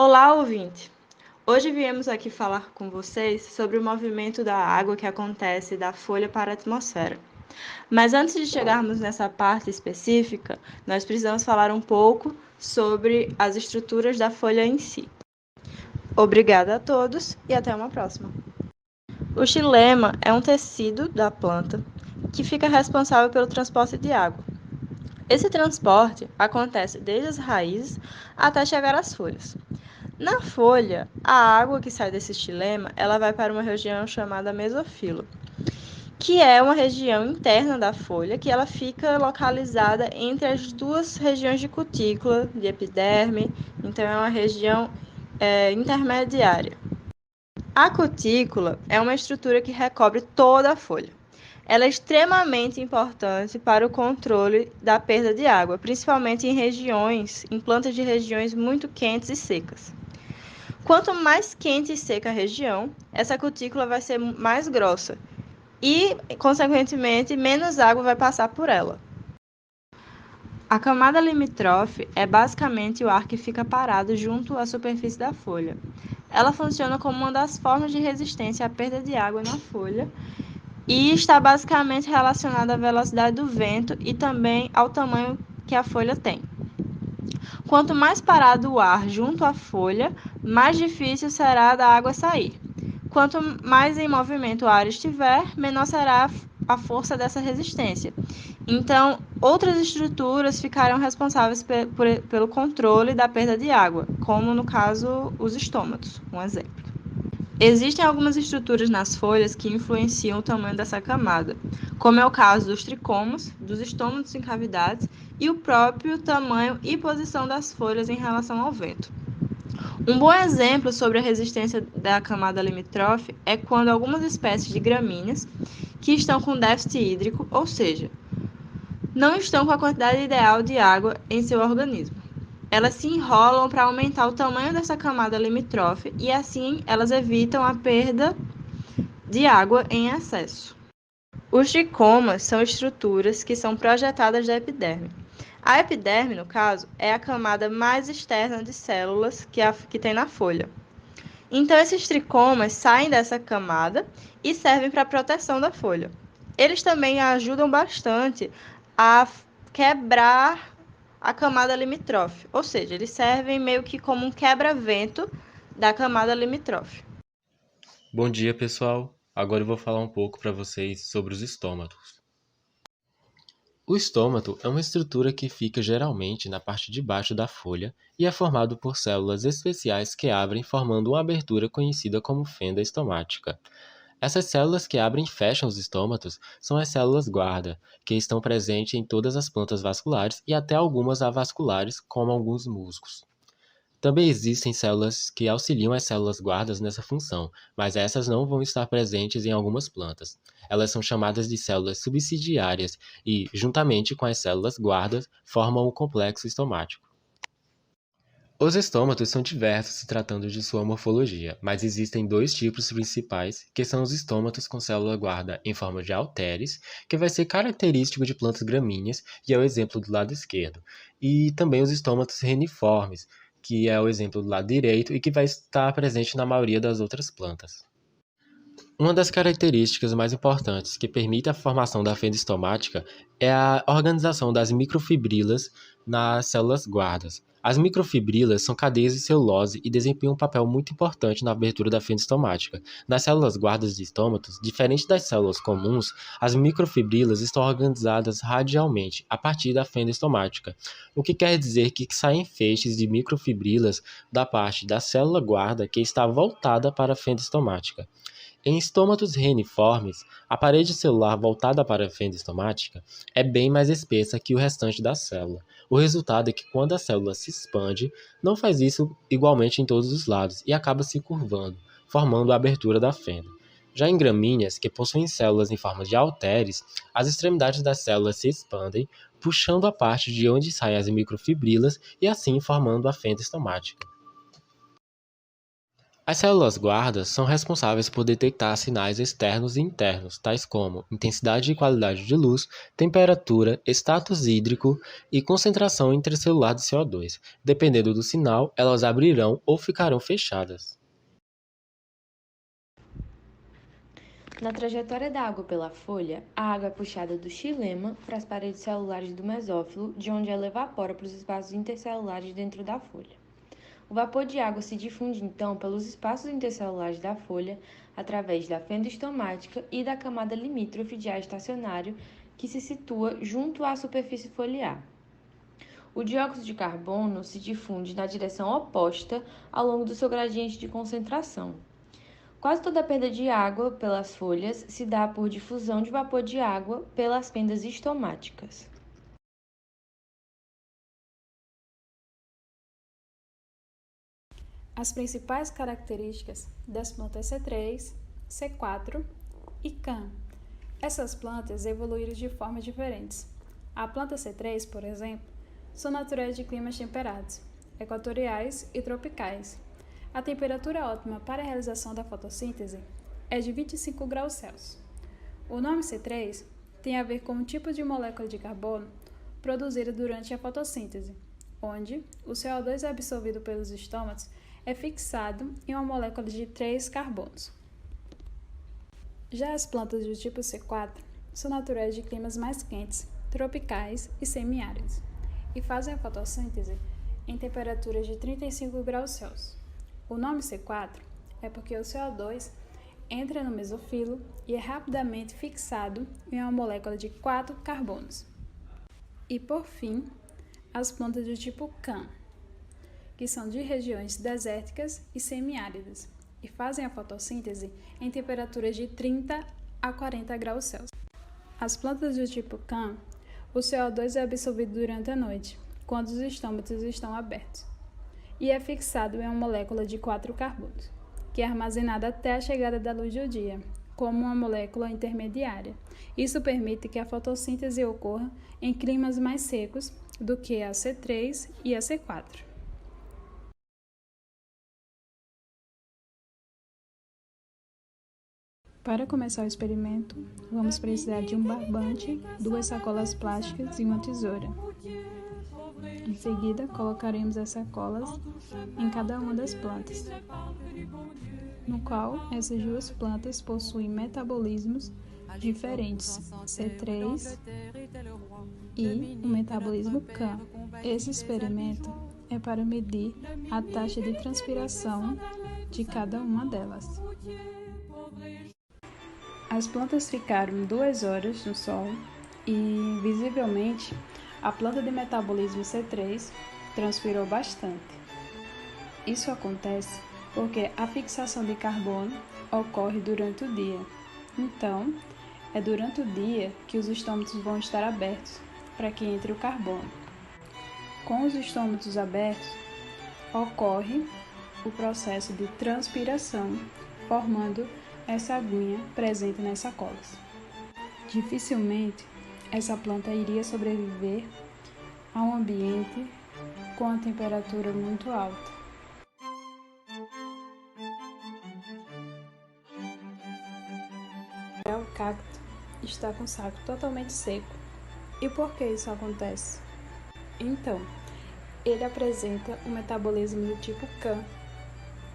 Olá, ouvinte! Hoje viemos aqui falar com vocês sobre o movimento da água que acontece da folha para a atmosfera. Mas antes de chegarmos nessa parte específica, nós precisamos falar um pouco sobre as estruturas da folha em si. Obrigada a todos e até uma próxima. O xilema é um tecido da planta que fica responsável pelo transporte de água. Esse transporte acontece desde as raízes até chegar às folhas. Na folha, a água que sai desse xilema, ela vai para uma região chamada mesofilo, que é uma região interna da folha, que ela fica localizada entre as duas regiões de cutícula, de epiderme, então é uma região intermediária. A cutícula é uma estrutura que recobre toda a folha. Ela é extremamente importante para o controle da perda de água, principalmente em plantas de regiões muito quentes e secas. Quanto mais quente e seca a região, essa cutícula vai ser mais grossa e, consequentemente, menos água vai passar por ela. A camada limítrofe é basicamente o ar que fica parado junto à superfície da folha. Ela funciona como uma das formas de resistência à perda de água na folha e está basicamente relacionada à velocidade do vento e também ao tamanho que a folha tem. Quanto mais parado o ar junto à folha, mais difícil será da água sair. Quanto mais em movimento o ar estiver, menor será a força dessa resistência. Então, outras estruturas ficarão responsáveis pelo controle da perda de água, como no caso os estômatos, um exemplo. Existem algumas estruturas nas folhas que influenciam o tamanho dessa camada, como é o caso dos tricomos, dos estômatos em cavidades e o próprio tamanho e posição das folhas em relação ao vento. Um bom exemplo sobre a resistência da camada limítrofe é quando algumas espécies de gramíneas que estão com déficit hídrico, ou seja, não estão com a quantidade ideal de água em seu organismo. Elas se enrolam para aumentar o tamanho dessa camada limítrofe e assim elas evitam a perda de água em excesso. Os tricomas são estruturas que são projetadas da epiderme. A epiderme, no caso, é a camada mais externa de células que tem na folha. Então, esses tricomas saem dessa camada e servem para a proteção da folha. Eles também ajudam bastante a quebrar a camada limítrofe, ou seja, eles servem meio que como um quebra-vento da camada limítrofe. Bom dia, pessoal! Agora eu vou falar um pouco para vocês sobre os estômatos. O estômato é uma estrutura que fica geralmente na parte de baixo da folha e é formado por células especiais que abrem formando uma abertura conhecida como fenda estomática. Essas células que abrem e fecham os estômatos são as células guarda, que estão presentes em todas as plantas vasculares e até algumas avasculares, como alguns musgos. Também existem células que auxiliam as células guardas nessa função, mas essas não vão estar presentes em algumas plantas. Elas são chamadas de células subsidiárias e, juntamente com as células guardas, formam o complexo estomático. Os estômatos são diversos se tratando de sua morfologia, mas existem dois tipos principais, que são os estômatos com célula guarda em forma de halteres, que vai ser característico de plantas gramíneas, e é o exemplo do lado esquerdo, e também os estômatos reniformes, que é o exemplo do lado direito e que vai estar presente na maioria das outras plantas. Uma das características mais importantes que permite a formação da fenda estomática é a organização das microfibrilas nas células guardas. As microfibrilas são cadeias de celulose e desempenham um papel muito importante na abertura da fenda estomática. Nas células guardas de estômatos, diferente das células comuns, as microfibrilas estão organizadas radialmente, a partir da fenda estomática, o que quer dizer que saem feixes de microfibrilas da parte da célula guarda que está voltada para a fenda estomática. Em estômatos reniformes, a parede celular voltada para a fenda estomática é bem mais espessa que o restante da célula. O resultado é que quando a célula se expande, não faz isso igualmente em todos os lados e acaba se curvando, formando a abertura da fenda. Já em gramíneas, que possuem células em forma de halteres, as extremidades das células se expandem, puxando a parte de onde saem as microfibrilas e assim formando a fenda estomática. As células guarda são responsáveis por detectar sinais externos e internos, tais como intensidade e qualidade de luz, temperatura, status hídrico e concentração intracelular de CO2. Dependendo do sinal, elas abrirão ou ficarão fechadas. Na trajetória da água pela folha, a água é puxada do xilema para as paredes celulares do mesófilo, de onde ela evapora para os espaços intercelulares dentro da folha. O vapor de água se difunde então pelos espaços intercelulares da folha através da fenda estomática e da camada limítrofe de ar estacionário que se situa junto à superfície foliar. O dióxido de carbono se difunde na direção oposta ao longo do seu gradiente de concentração. Quase toda a perda de água pelas folhas se dá por difusão de vapor de água pelas fendas estomáticas. As principais características das plantas C3, C4 e CAN. Essas plantas evoluíram de formas diferentes. A planta C3, por exemplo, são naturais de climas temperados, equatoriais e tropicais. A temperatura ótima para a realização da fotossíntese é de 25 graus Celsius. O nome C3 tem a ver com um tipo de molécula de carbono produzida durante a fotossíntese, onde o CO2 absorvido pelos estômatos é fixado em uma molécula de 3 carbonos. Já as plantas do tipo C4 são naturais de climas mais quentes, tropicais e semiáridos, e fazem a fotossíntese em temperaturas de 35 graus Celsius. O nome C4 é porque o CO2 entra no mesofilo e é rapidamente fixado em uma molécula de 4 carbonos. E por fim, as plantas do tipo CAN, que são de regiões desérticas e semiáridas, e fazem a fotossíntese em temperaturas de 30 a 40 graus Celsius. As plantas do tipo CAN, o CO2 é absorvido durante a noite, quando os estômatos estão abertos, e é fixado em uma molécula de 4 carbonos, que é armazenada até a chegada da luz do dia, como uma molécula intermediária. Isso permite que a fotossíntese ocorra em climas mais secos do que a C3 e a C4. Para começar o experimento, vamos precisar de um barbante, 2 sacolas plásticas e uma tesoura. Em seguida, colocaremos as sacolas em cada uma das plantas, no qual essas duas plantas possuem metabolismos diferentes, C3 e o metabolismo CAN. Esse experimento é para medir a taxa de transpiração de cada uma delas. As plantas ficaram 2 horas no sol e, visivelmente, a planta de metabolismo C3 transpirou bastante. Isso acontece porque a fixação de carbono ocorre durante o dia. Então, é durante o dia que os estômatos vão estar abertos para que entre o carbono. Com os estômatos abertos, ocorre o processo de transpiração, formando essa aguinha presente nas sacolas. Dificilmente essa planta iria sobreviver a um ambiente com a temperatura muito alta. O cacto está com o saco totalmente seco. E por que isso acontece? Então, ele apresenta um metabolismo do tipo CAN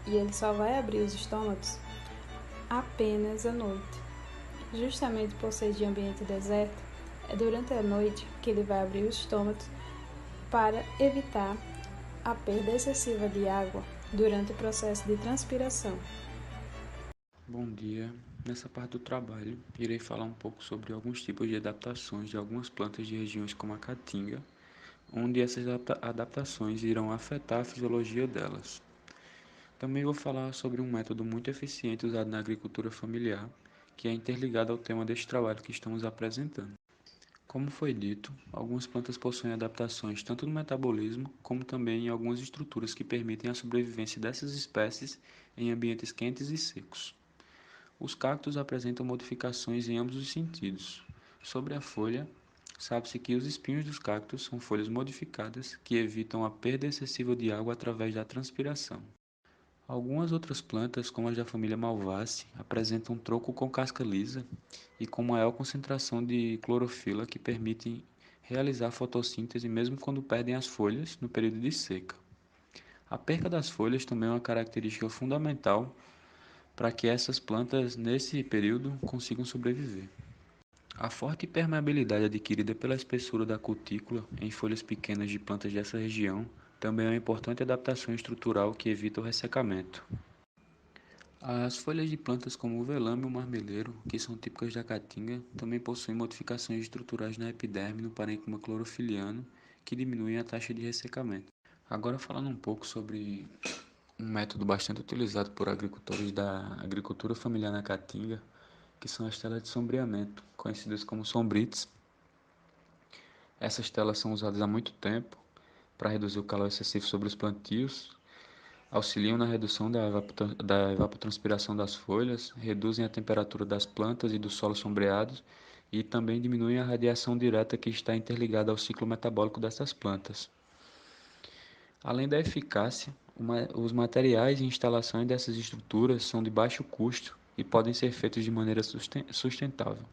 e ele só vai abrir os estômatos apenas à noite. Justamente por ser de ambiente deserto, é durante a noite que ele vai abrir os estômatos para evitar a perda excessiva de água durante o processo de transpiração. Bom dia. Nessa parte do trabalho, irei falar um pouco sobre alguns tipos de adaptações de algumas plantas de regiões como a caatinga, onde essas adaptações irão afetar a fisiologia delas. Também vou falar sobre um método muito eficiente usado na agricultura familiar, que é interligado ao tema deste trabalho que estamos apresentando. Como foi dito, algumas plantas possuem adaptações tanto no metabolismo, como também em algumas estruturas que permitem a sobrevivência dessas espécies em ambientes quentes e secos. Os cactos apresentam modificações em ambos os sentidos. Sobre a folha, sabe-se que os espinhos dos cactos são folhas modificadas que evitam a perda excessiva de água através da transpiração. Algumas outras plantas, como as da família Malvaceae, apresentam tronco com casca lisa e com maior concentração de clorofila que permitem realizar fotossíntese mesmo quando perdem as folhas no período de seca. A perca das folhas também é uma característica fundamental para que essas plantas, nesse período, consigam sobreviver. A forte permeabilidade adquirida pela espessura da cutícula em folhas pequenas de plantas dessa região também é uma importante adaptação estrutural que evita o ressecamento. As folhas de plantas como o velame e o marmeleiro, que são típicas da caatinga, também possuem modificações estruturais na epiderme no parênquima clorofiliano que diminuem a taxa de ressecamento. Agora falando um pouco sobre um método bastante utilizado por agricultores da agricultura familiar na caatinga, que são as telas de sombreamento, conhecidas como sombrites. Essas telas são usadas há muito tempo para reduzir o calor excessivo sobre os plantios, auxiliam na redução da evapotranspiração das folhas, reduzem a temperatura das plantas e dos solos sombreados e também diminuem a radiação direta que está interligada ao ciclo metabólico dessas plantas. Além da eficácia, os materiais e instalações dessas estruturas são de baixo custo e podem ser feitos de maneira sustentável.